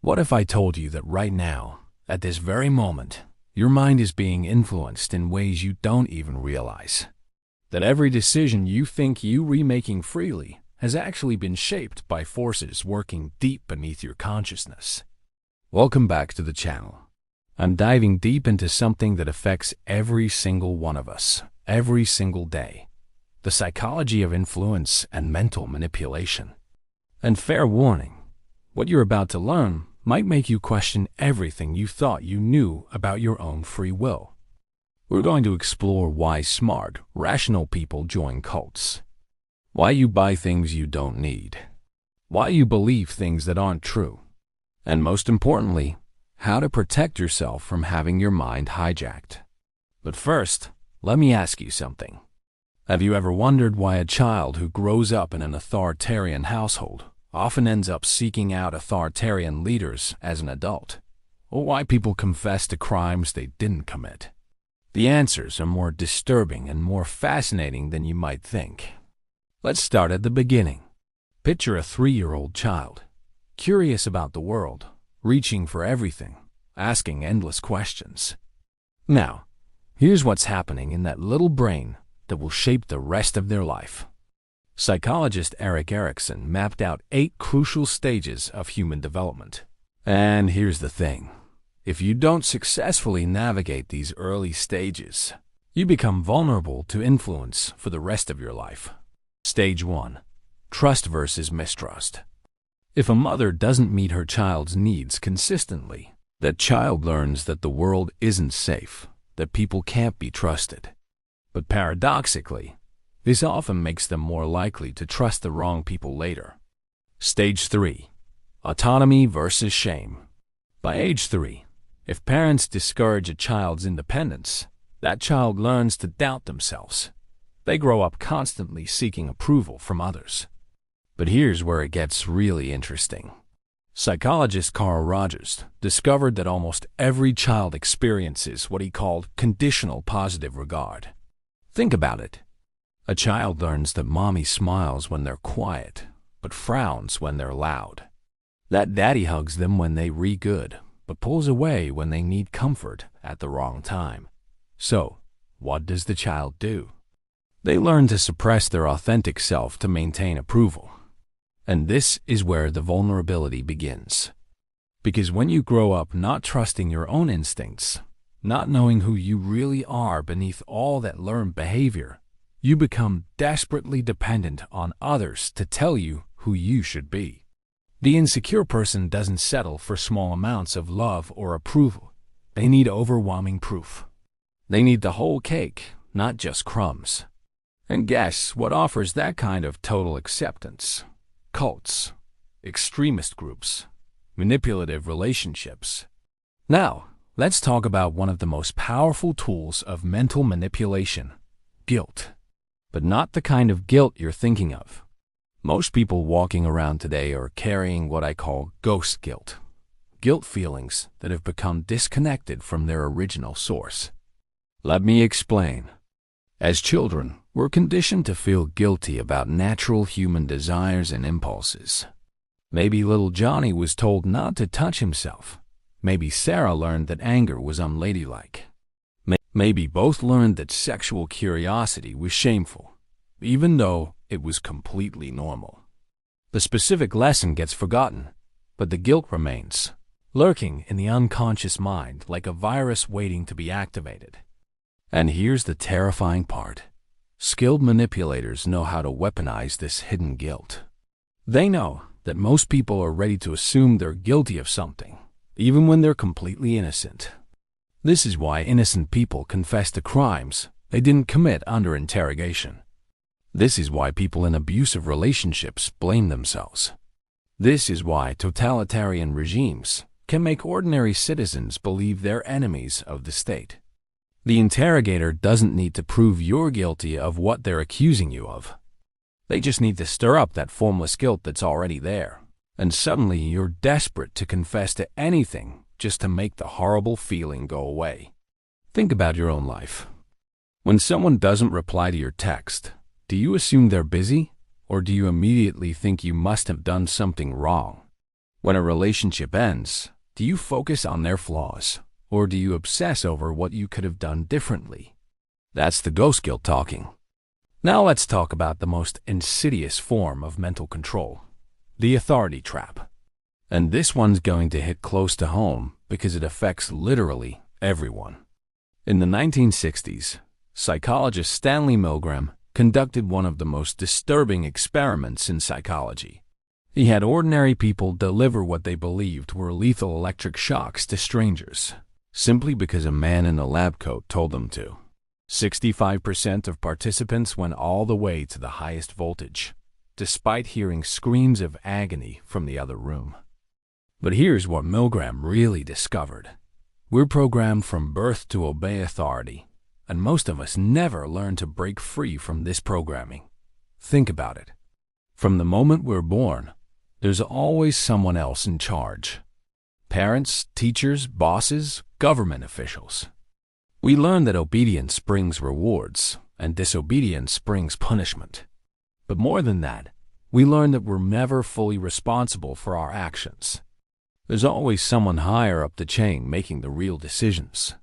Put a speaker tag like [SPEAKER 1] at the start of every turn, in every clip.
[SPEAKER 1] What if I told you that right now, at this very moment, your mind is being influenced in ways you don't even realize? That every decision you think you remaking freely has actually been shaped by forces working deep beneath your consciousness. Welcome back to the channel. I'm diving deep into something that affects every single one of us, every single day. The psychology of influence and mental manipulation. And fair warning, what you're about to learn might make you question everything you thought you knew about your own free will. We're going to explore why smart, rational people join cults. Why you buy things you don't need. Why you believe things that aren't true. And most importantly, how to protect yourself from having your mind hijacked. But first, let me ask you something. Have you ever wondered why a child who grows up in an authoritarian household often ends up seeking out authoritarian leaders as an adult? Or why people confess to crimes they didn't commit? The answers are more disturbing and more fascinating than you might think. Let's start at the beginning. Picture a 3-year-old child, curious about the world, reaching for everything, asking endless questions. Now, here's what's happening in that little brain that will shape the rest of their life. Psychologist Erik Erikson mapped out 8 crucial stages of human development. And here's the thing. If you don't successfully navigate these early stages, you become vulnerable to influence for the rest of your life. Stage 1. Trust versus mistrust. If a mother doesn't meet her child's needs consistently, that child learns that the world isn't safe, that people can't be trusted. But paradoxically, this often makes them more likely to trust the wrong people later. Stage 3. Autonomy versus shame. By age 3, if parents discourage a child's independence, that child learns to doubt themselves. They grow up constantly seeking approval from others. But here's where it gets really interesting. Psychologist Carl Rogers discovered that almost every child experiences what he called conditional positive regard. Think about it. A child learns that mommy smiles when they're quiet, but frowns when they're loud. That daddy hugs them when they read good, but pulls away when they need comfort at the wrong time. So, what does the child do? They learn to suppress their authentic self to maintain approval. And this is where the vulnerability begins. Because when you grow up not trusting your own instincts, not knowing who you really are beneath all that learned behavior, you become desperately dependent on others to tell you who you should be. The insecure person doesn't settle for small amounts of love or approval. They need overwhelming proof. They need the whole cake, not just crumbs. And guess what offers that kind of total acceptance? Cults, extremist groups, manipulative relationships. Now, let's talk about one of the most powerful tools of mental manipulation, guilt. But not the kind of guilt you're thinking of. Most people walking around today are carrying what I call ghost guilt. Guilt feelings that have become disconnected from their original source. Let me explain. As children, we're conditioned to feel guilty about natural human desires and impulses. Maybe little Johnny was told not to touch himself. Maybe Sarah learned that anger was unladylike. Maybe both learned that sexual curiosity was shameful, even though it was completely normal. The specific lesson gets forgotten, but the guilt remains, lurking in the unconscious mind like a virus waiting to be activated. And here's the terrifying part. Skilled manipulators know how to weaponize this hidden guilt. They know that most people are ready to assume they're guilty of something, even when they're completely innocent. This is why innocent people confess to crimes they didn't commit under interrogation. This is why people in abusive relationships blame themselves. This is why totalitarian regimes can make ordinary citizens believe they're enemies of the state. The interrogator doesn't need to prove you're guilty of what they're accusing you of. They just need to stir up that formless guilt that's already there. And suddenly you're desperate to confess to anything just to make the horrible feeling go away. Think about your own life. When someone doesn't reply to your text, do you assume they're busy, or do you immediately think you must have done something wrong? When a relationship ends, do you focus on their flaws, or do you obsess over what you could have done differently? That's the ghost guilt talking. Now let's talk about the most insidious form of mental control, the authority trap. And this one's going to hit close to home because it affects literally everyone. In the 1960s, psychologist Stanley Milgram conducted one of the most disturbing experiments in psychology. He had ordinary people deliver what they believed were lethal electric shocks to strangers, simply because a man in a lab coat told them to. 65% of participants went all the way to the highest voltage, despite hearing screams of agony from the other room. But here's what Milgram really discovered. We're programmed from birth to obey authority, and most of us never learn to break free from this programming. Think about it. From the moment we're born, there's always someone else in charge. Parents, teachers, bosses, government officials. We learn that obedience brings rewards, and disobedience brings punishment. But more than that, we learn that we're never fully responsible for our actions. There's always someone higher up the chain making the real decisions.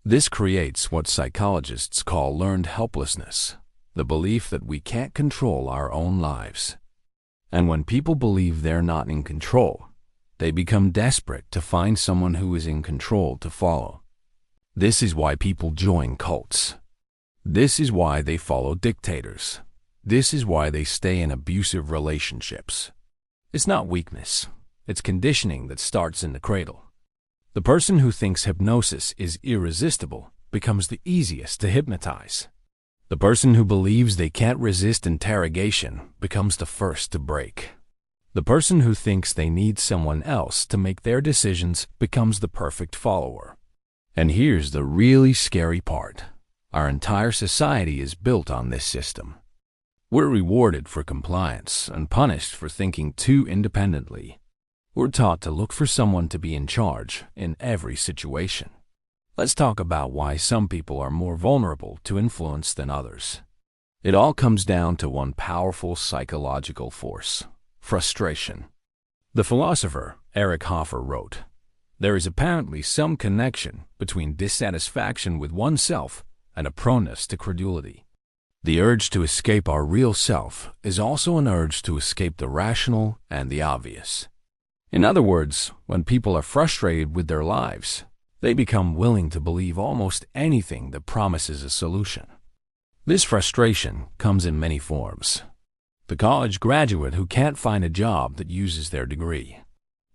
[SPEAKER 1] This creates what psychologists call learned helplessness, the belief that we can't control our own lives. And when people believe they're not in control, they become desperate to find someone who is in control to follow. This is why people join cults. This is why they follow dictators. This is why they stay in abusive relationships. It's not weakness. It's conditioning that starts in the cradle. The person who thinks hypnosis is irresistible becomes the easiest to hypnotize. The person who believes they can't resist interrogation becomes the first to break. The person who thinks they need someone else to make their decisions becomes the perfect follower. And here's the really scary part. Our entire society is built on this system. We're rewarded for compliance and punished for thinking too independently. We're taught to look for someone to be in charge in every situation. Let's talk about why some people are more vulnerable to influence than others. It all comes down to one powerful psychological force: frustration. The philosopher Eric Hoffer wrote, "There is apparently some connection between dissatisfaction with oneself and a proneness to credulity. The urge to escape our real self is also an urge to escape the rational and the obvious." In other words, when people are frustrated with their lives, they become willing to believe almost anything that promises a solution. This frustration comes in many forms. The college graduate who can't find a job that uses their degree.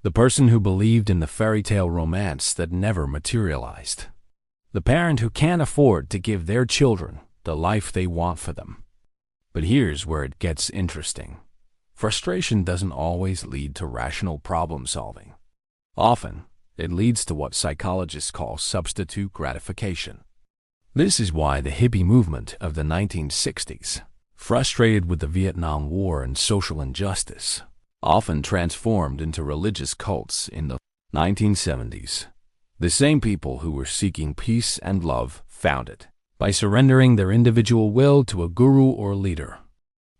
[SPEAKER 1] The person who believed in the fairy tale romance that never materialized. The parent who can't afford to give their children the life they want for them. But here's where it gets interesting. Frustration doesn't always lead to rational problem solving. Often, it leads to what psychologists call substitute gratification. This is why the hippie movement of the 1960s, frustrated with the Vietnam War and social injustice, often transformed into religious cults in the 1970s. The same people who were seeking peace and love found it by surrendering their individual will to a guru or leader.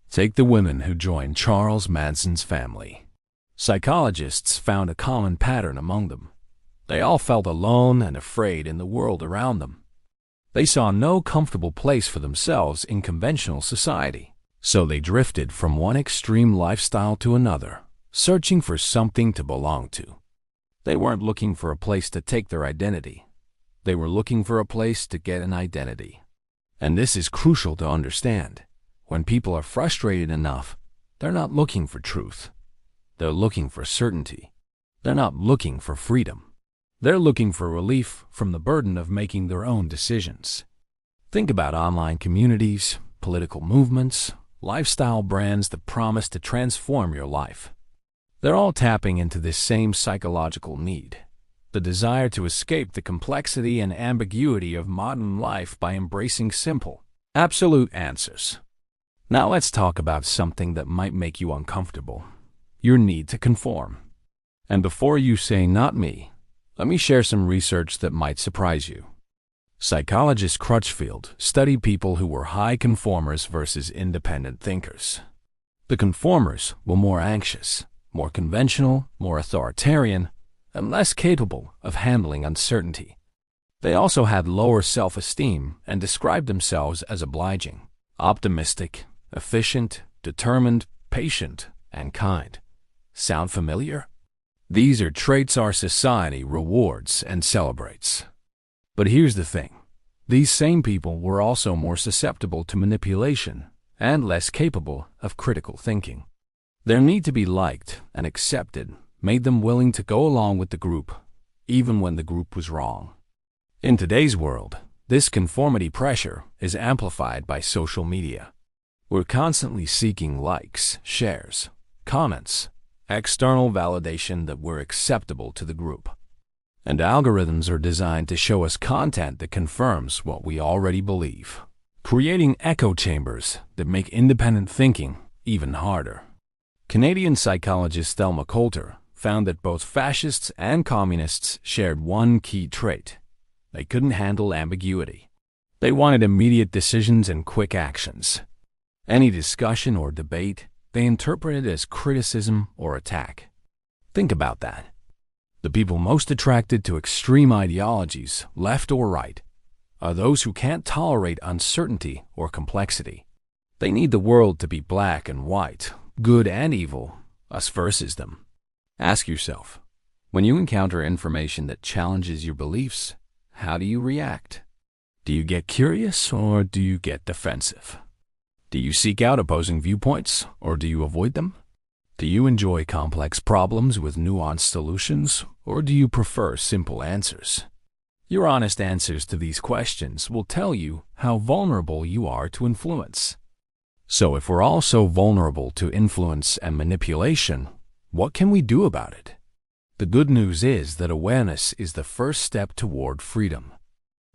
[SPEAKER 1] Take the women who joined Charles Manson's family. Psychologists found a common pattern among them. They all felt alone and afraid in the world around them. They saw no comfortable place for themselves in conventional society, so they drifted from one extreme lifestyle to another, searching for something to belong to. They weren't looking for a place to take their identity. They were looking for a place to get an identity. And this is crucial to understand. When people are frustrated enough, they're not looking for truth. They're looking for certainty. They're not looking for freedom. They're looking for relief from the burden of making their own decisions. Think about online communities, political movements, lifestyle brands that promise to transform your life. They're all tapping into this same psychological need, the desire to escape the complexity and ambiguity of modern life by embracing simple, absolute answers. Now let's talk about something that might make you uncomfortable: your need to conform. And before you say "not me," let me share some research that might surprise you. Psychologist Crutchfield studied people who were high conformers versus independent thinkers. The conformers were more anxious. more conventional, more authoritarian, and less capable of handling uncertainty. They also had lower self-esteem and described themselves as obliging, optimistic, efficient, determined, patient, and kind. Sound familiar? These are traits our society rewards and celebrates. But here's the thing. These same people were also more susceptible to manipulation and less capable of critical thinking. Their need to be liked and accepted made them willing to go along with the group, even when the group was wrong. In today's world, this conformity pressure is amplified by social media. We're constantly seeking likes, shares, comments, external validation that we're acceptable to the group. And algorithms are designed to show us content that confirms what we already believe, creating echo chambers that make independent thinking even harder. Canadian psychologist Thelma Coulter found that both fascists and communists shared one key trait. They couldn't handle ambiguity. They wanted immediate decisions and quick actions. Any discussion or debate, they interpreted as criticism or attack. Think about that. The people most attracted to extreme ideologies, left or right, are those who can't tolerate uncertainty or complexity. They need the world to be black and white, good and evil, us versus them. Ask yourself, when you encounter information that challenges your beliefs, how do you react? Do you get curious or do you get defensive? Do you seek out opposing viewpoints or do you avoid them? Do you enjoy complex problems with nuanced solutions, or do you prefer simple answers? Your honest answers to these questions will tell you how vulnerable you are to influence. So if we're all so vulnerable to influence and manipulation, what can we do about it? The good news is that awareness is the first step toward freedom.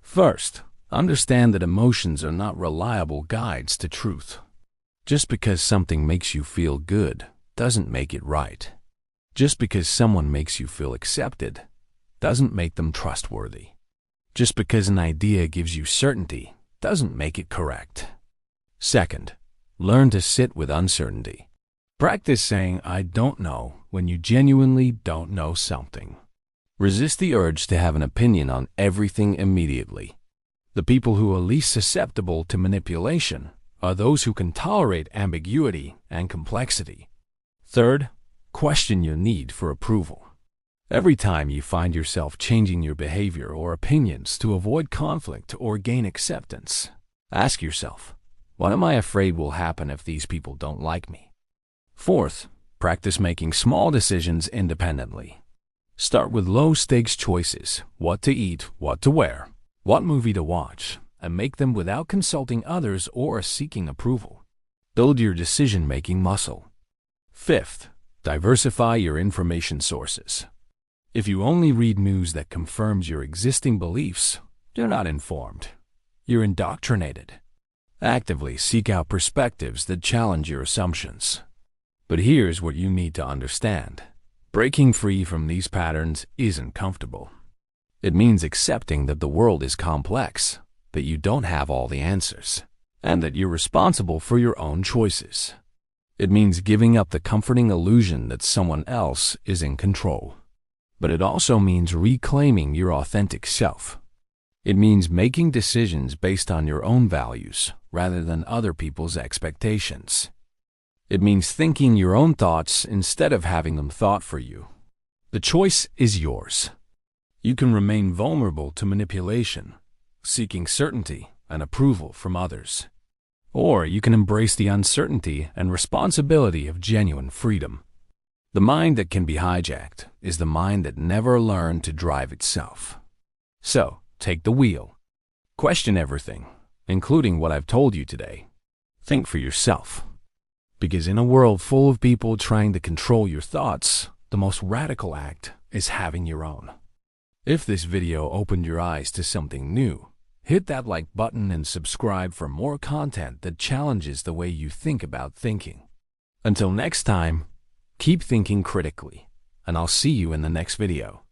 [SPEAKER 1] First, understand that emotions are not reliable guides to truth. Just because something makes you feel good doesn't make it right. Just because someone makes you feel accepted doesn't make them trustworthy. Just because an idea gives you certainty doesn't make it correct. Second, learn to sit with uncertainty. Practice saying, "I don't know," when you genuinely don't know something. Resist the urge to have an opinion on everything immediately. The people who are least susceptible to manipulation are those who can tolerate ambiguity and complexity. Third, question your need for approval. Every time you find yourself changing your behavior or opinions to avoid conflict or gain acceptance, ask yourself, what am I afraid will happen if these people don't like me? Fourth, practice making small decisions independently. Start with low-stakes choices, what to eat, what to wear, what movie to watch, and make them without consulting others or seeking approval. Build your decision-making muscle. Fifth, diversify your information sources. If you only read news that confirms your existing beliefs, you're not informed. You're indoctrinated. Actively seek out perspectives that challenge your assumptions. But here's what you need to understand. Breaking free from these patterns isn't comfortable. It means accepting that the world is complex, that you don't have all the answers, and that you're responsible for your own choices. It means giving up the comforting illusion that someone else is in control. But it also means reclaiming your authentic self. It means making decisions based on your own values rather than other people's expectations. It means thinking your own thoughts instead of having them thought for you. The choice is yours. You can remain vulnerable to manipulation, seeking certainty and approval from others. Or you can embrace the uncertainty and responsibility of genuine freedom. The mind that can be hijacked is the mind that never learned to drive itself. So, take the wheel. Question everything, including what I've told you today. Think for yourself. Because in a world full of people trying to control your thoughts, the most radical act is having your own. If this video opened your eyes to something new, hit that like button and subscribe for more content that challenges the way you think about thinking. Until next time, keep thinking critically, and I'll see you in the next video.